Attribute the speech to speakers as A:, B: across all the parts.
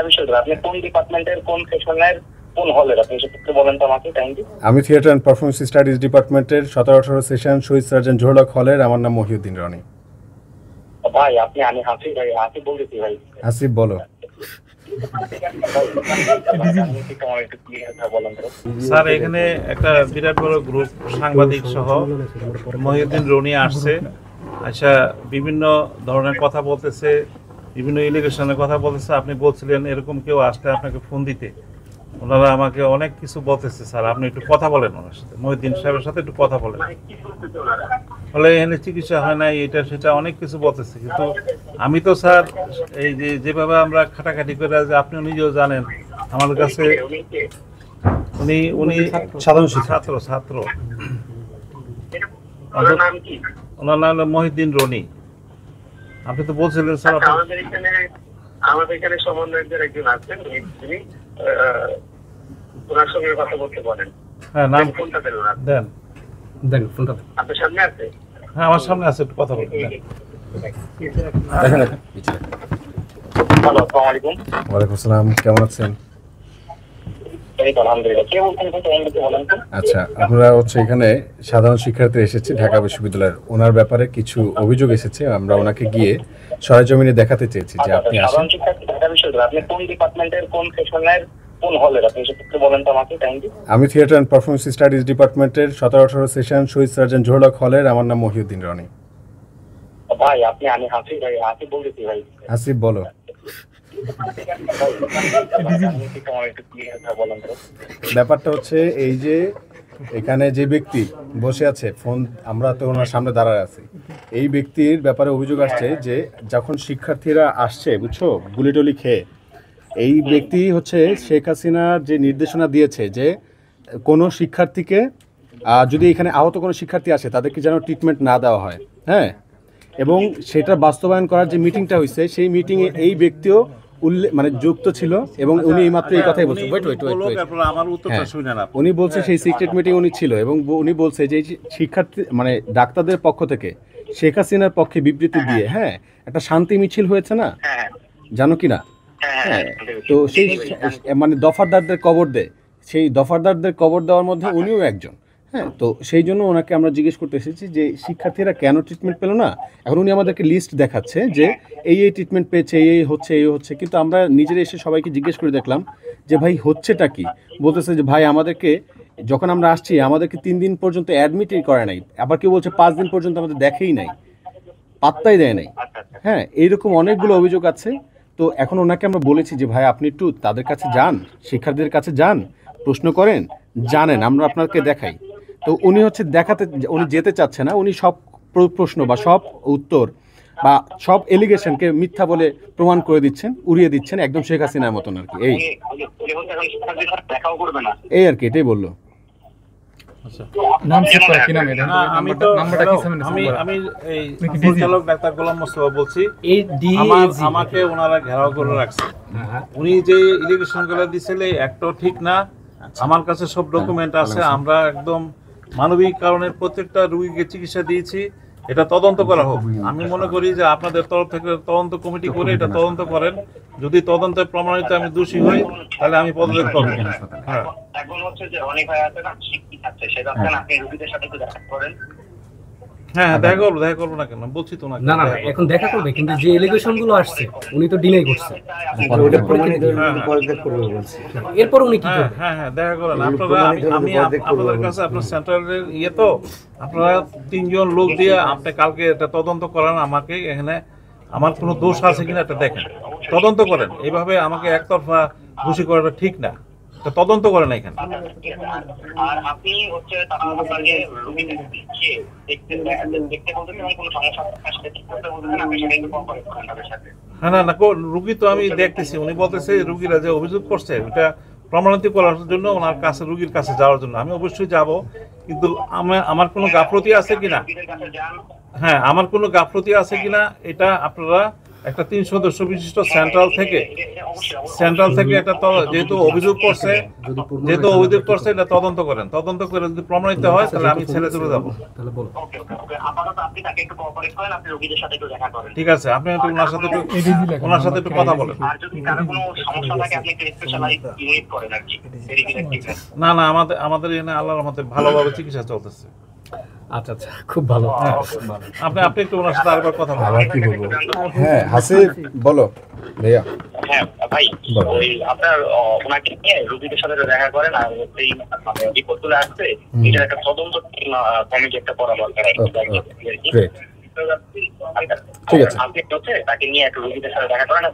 A: বিষয় আপনি কোন ডিপার্টমেন্টের কোন সেকশনের কোন হলের আপনি সেটা বলেন তো আমাকে কাইন্ডলি।
B: আমি থিয়েটার অ্যান্ড পারফরমেন্স স্টাডিজ ডিপার্টমেন্টের 17-18 সেশন শহীদ সার্জন জোহরক হলের। আমার নাম মহিউদ্দিন রনি।
A: ভাই আপনি আমি হাসিব ভাই, হাসিব বলতেছি ভাই।
B: হাসিব বলো।
C: স্যার এখানে একটা বিরাট বড় গ্রুপ সাংবাদিক সহ মহিউদ্দিন রনি আসছে, আচ্ছা বিভিন্ন ধরনের কথা বলতেছে, বিভিন্ন এলিগেশনের কথা বলতেছে। আপনি বলছিলেন এরকম কেউ আসলে আপনাকে ফোন দিতে, ওনারা আমাকে অনেক কিছু বলতেছে। স্যার আপনি একটু কথা বলেন ওনার সাথে, মহিউদ্দিন সাহেবের সাথে একটু কথা বলেন। বলে এখানে চিকিৎসা হয় না, এটা সেটা অনেক কিছু বলতেছে। কিন্তু আমি তো স্যার এই যে যেভাবে আমরা খাটাখাটি করে, আপনি নিজেও জানেন আমাদের কাছে উনি উনি
B: সাধারণ
C: ছাত্র ওনার নাম হলো মহিউদ্দিন রনি। আপনি তো বলছিলেন স্যার
A: আমাদের এখানে সমন্বয়কদের একজন আছেন, তিনি ওনার সঙ্গে কথা বলতে পারেন।
C: হ্যাঁ নাম
A: ফোনটা
C: দেন
B: দেন ফোনটা
A: আপনার সামনে আছে।
C: হ্যাঁ আমার সামনে আছে, একটু কথা বলতে দেন।
A: হ্যালো, আসসালামু আলাইকুম।
B: ওয়ালাইকুম আসসালাম, কেমন আছেন?
A: আলহামদুলিল্লাহ। কে বলছেন বলেন তো?
B: আচ্ছা, আমরা এখানে সাধারণ শিক্ষার্থী এসেছি ঢাকা বিশ্ববিদ্যালয়ের। ওনার ব্যাপারে কিছু অভিযোগ এসেছে, আমরা ওনাকে গিয়ে সরেজমিনে দেখাতে চেয়েছি যে আপনি আসেন।
A: সাধারণ শিক্ষার্থী ঢাকা বিশ্ববিদ্যালয়, আপনি কোন ডিপার্টমেন্টের কোন সেকশনের কোন হলের আপনি সেটা বলেন তো আমাকে কাইন্ডলি।
B: আমি থিয়েটার অ্যান্ড পারফরমেন্স স্টাডিজ ডিপার্টমেন্টের 17-18 সেশন শহীদ সার্জন জোহরক হলের। আমার নাম মহিউদ্দিন রনি।
A: ভাই আপনি আমি হাসিব ভাই, হাসিব বলতেছি ভাই।
B: হাসিব বলো। ব্যাপারটা এই যে এখানে যে ব্যক্তি বসে আছে, ফোন আমরা তো ওনার সামনে দাঁড়ায় আছি, এই ব্যক্তির ব্যাপারে অভিযোগ আসছে যে যখন শিক্ষার্থীরা আসছে বুঝছো গুলিটলি খেয়ে, এই ব্যক্তি শেখ হাসিনার যে নির্দেশনা দিয়েছে যে কোনো শিক্ষার্থীকে যদি এখানে আহত কোনো শিক্ষার্থী আসে তাদেরকে যেন ট্রিটমেন্ট না দেওয়া হয়, হ্যাঁ, এবং সেটা বাস্তবায়ন করার যে মিটিংটা হয়েছে সেই মিটিংয়ে এই ব্যক্তিও যুক্ত ছিল এবং উনি এইমাত্র এই কথাই বলছেন। উনি বলছে সেই সিক্রেট মিটিং উনি ছিল এবং উনি বলছে যে শিক্ষার্থী ডাক্তারদের পক্ষ থেকে শেখ হাসিনার পক্ষে বিবৃতি দিয়ে হ্যাঁ একটা শান্তি মিছিল হয়েছে না, জানো কি না? হ্যাঁ, তো সেই দফাদারদের কবর দেয়, সেই দফাদারদের কবর দেওয়ার মধ্যে উনিও একজন। হ্যাঁ, তো সেই জন্য ওনাকে আমরা জিজ্ঞেস করতে এসেছি যে শিক্ষার্থীরা কেন ট্রিটমেন্ট পেল না। এখন উনি আমাদেরকে লিস্ট দেখাচ্ছে যে এই ট্রিটমেন্ট পেয়েছে, এই হচ্ছে, কিন্তু আমরা নিজেরা এসে সবাইকে জিজ্ঞেস করে দেখলাম যে ভাই হচ্ছেটা কি। বলতেছে যে ভাই আমাদেরকে যখন আমরা আসছি আমাদেরকে 3 দিন পর্যন্ত অ্যাডমিটই করে নাই, আবার কেউ বলছে 5 দিন পর্যন্ত আমাদের দেখেই নাই, পাত্তাই দেয় নাই। হ্যাঁ, এইরকম অনেকগুলো অভিযোগ আছে। তো এখন ওনাকে আমরা বলেছি যে ভাই আপনি একটু তাদের কাছে যান, শিক্ষার্থীদের কাছে যান, প্রশ্ন করেন, জানেন, আমরা আপনাকে দেখাই। তো উনি উনি যেতে চাচ্ছে না, উনি সব প্রশ্ন বা সব উত্তর বা সব এলিগেশনকে মিথ্যা বলে প্রমাণ করে দিচ্ছেন, উড়িয়ে দিচ্ছেন, একদম শেখ হাসিনার মতন আর কি। এই আর কি, এটাই বললো।
C: আমাকে ওনারা ঘেরাও করে রাখছে, উনি যে ইলিগেশন গুলো দিছিলে একটাও ঠিক না। আমার কাছে সব ডকুমেন্ট আছে, আমরা একদম মানবিক কারণে প্রত্যেকটা রোগীকে চিকিৎসা দিয়েছি। এটা তদন্ত করা হোক। আমি মনে করি যে আপনাদের তরফ থেকে তদন্ত কমিটি করে এটা তদন্ত করেন। যদি তদন্তে প্রমাণিত আমি দোষী হই তাহলে আমি পদত্যাগ করব। হ্যাঁ,
A: এখন যে অনেক ভাই আছে না শিক্ষিত আছে, সেটা আপনি রোগীদের সাথে দেখা করেন।
C: হ্যাঁ, দেখা করবো না কেন বলছি তো না।
D: এখন দেখা করবে, কিন্তু যে এলিগেশন গুলো আসছে উনি তো ডিনাই করছে। এরপর উনি কি করবেন?
C: হ্যাঁ, দেখা করেন আপনারা। আমি আপনাদের কাছে আপনার সেন্টারের তো আপনারা 3 জন লোক দিয়ে আপনি কালকে এটা তদন্ত করেন, আমাকে এখানে আমার কোনো দোষ আছে কিনা এটা দেখেন, তদন্ত করেন। এইভাবে আমাকে একতরফা দোষী করাটা ঠিক না, তদন্ত করে না এখানে।
A: আর আপনি তারা আপনাকে রোগী দেখতে বলতে কোনো সমস্যা করতে বলতেছেন, আপনি সেটা একটু কম করেন তাদের সাথে।
C: হ্যাঁ, না রুগী তো আমি দেখতেছি, উনি বলতেছে রুগীরা যে অভিযোগ করছে ওটা প্রমাণিত করার জন্য ওনার কাছে, রুগীর কাছে যাওয়ার জন্য আমি অবশ্যই যাব। কিন্তু আমার কোনো গাফলতি আছে কিনা, হ্যাঁ আমার কোনো গাফলতি আছে কিনা এটা আপনারা একটা 3 সদস্য বিশিষ্ট সেন্ট্রাল থেকে একটা যেহেতু অভিযোগ করছে এটা তদন্ত করেন, তদন্ত করে যদি প্রমাণিত হয় তাহলে আমি ছেড়ে চলে যাবো।
D: তাহলে বলো।
A: ওকে ওকে ওকে আপাতত আপনি তাকে একটু কোঅপারেট করেন, আপনি রোগীদের সাথে একটু দেখা করেন।
C: ঠিক আছে, আপনি একটু ওনার সাথে একটু কথা বলেন।
A: আর যদি কারো কোনো সমস্যা থাকে আপনি একটু স্পেশালাইজ ইউনিট করেন আর কি, মেডিকেল টিম।
C: না আমাদের এখানে আল্লাহর রহমতে ভালোভাবে চিকিৎসা চলতেছে।
D: আচ্ছা আচ্ছা, খুব ভালো।
C: আপনি একটু ওনার সাথে আরেকবার কথা বলেন।
B: আবার কি বলবো? হ্যাঁ হাসিব বলো ভাইয়া।
A: হ্যাঁ ভাই, ওই আপনার ওনাকে নিয়ে রোগীদের সাথে দেখা করেন, আর এই মানে রিপোর্টগুলো আসছে এটার একটা তদন্ত কমিটি একটা করা দরকার।
B: গ্রেট, ঠিক আছে।
A: আপনি হচ্ছে তাকে নিয়ে একটা রোগীদের সাথে দেখা করেন,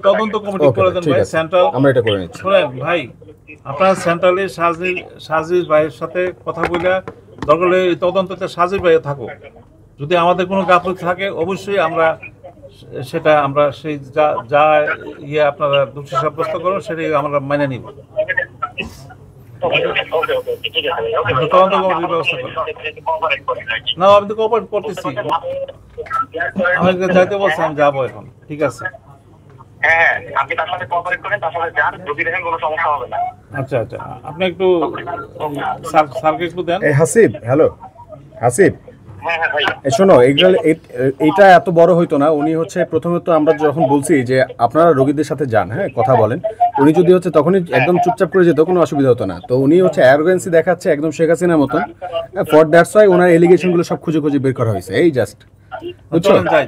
C: তদন্ত কমিটি করে দেন ভাই। সেন্ট্রাল
B: আমরা এটা করে নিচ্ছি।
C: শুনেন ভাই, আপনার সেন্ট্রালি সাজিদ ভাইয়ের সাথে কথা বলে দরকার হলে এই তদন্ততে সাজিদ ভাই থাকুক। যদি আমাদের কোনো গাফিলতি থাকে অবশ্যই আমরা সেই যা আপনারা দোষী সাব্যস্ত করুন সেটাই আমরা মেনে নিব। তদন্ত কমিটির ব্যবস্থা করুন। না আমি তো কোঅপারেট করতেছি, আমাকে যাইতে বলছি, আমি যাবো এখন। ঠিক আছে,
A: হ্যাঁ আপনি তার সাথে কোঅপারেট করেন, তার সাথে যান, রোগী দেখেন, কোনো সমস্যা হবে না।
C: আচ্ছা আপনি একটু স্যারকে একটু দেন।
B: এই হাসিব, হ্যালো হাসিব,
A: হ্যাঁ হ্যাঁ ভাই,
B: শোনো এইটা এত বড় হইতো না। উনি হচ্ছে প্রথমে তো আমরা যখন বলছি যে আপনারা রোগীদের সাথে যান, হ্যাঁ কথা বলেন, উনি যদি হচ্ছে তখনই একদম চুপচাপ করে যেত, কোনো অসুবিধা হতো না। তো উনি হচ্ছে অ্যারোগেন্সি দেখাচ্ছে একদম শেখ হাসিনার মতন। ফর দ্যাটস ওয়াই ওনার এলিগেশনগুলো সব খুঁজে বের করা হয়েছে, এই জাস্ট। বুঝছো?
C: চলেন যাই।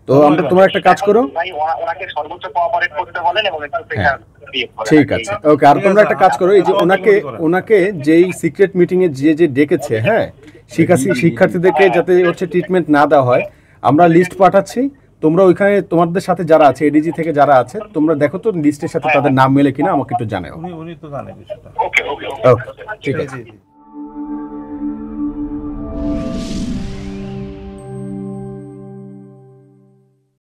B: তো আমরা তোমার একটা কাজ করো,
A: ভাই ওনাকে সর্বোচ্চ কোঅপারেট করতে বলেন এবং একটু প্রেশার ক্রিয়েট করেন।
B: ঠিক আছে ওকে। আর তোমরা একটা কাজ করো, এই যে ওনাকে যেই সিক্রেট মিটিং এ যে ডেকেছে, হ্যাঁ শিক্ষার্থীদেরকে যাতে হচ্ছে ট্রিটমেন্ট না দেওয়া হয়, আমরা লিস্ট পাঠাচ্ছি। তোমরা ওইখানে তোমাদের সাথে যারা আছে, এডিজি থেকে যারা আছে, তোমরা দেখো তো লিস্টের সাথে তাদের নাম মেলে কিনা, আমাকে একটু জানাও।
C: উনি তো জানে বিষয়টা।
A: ওকে ওকে
B: ওকে ঠিক আছে।
C: জি।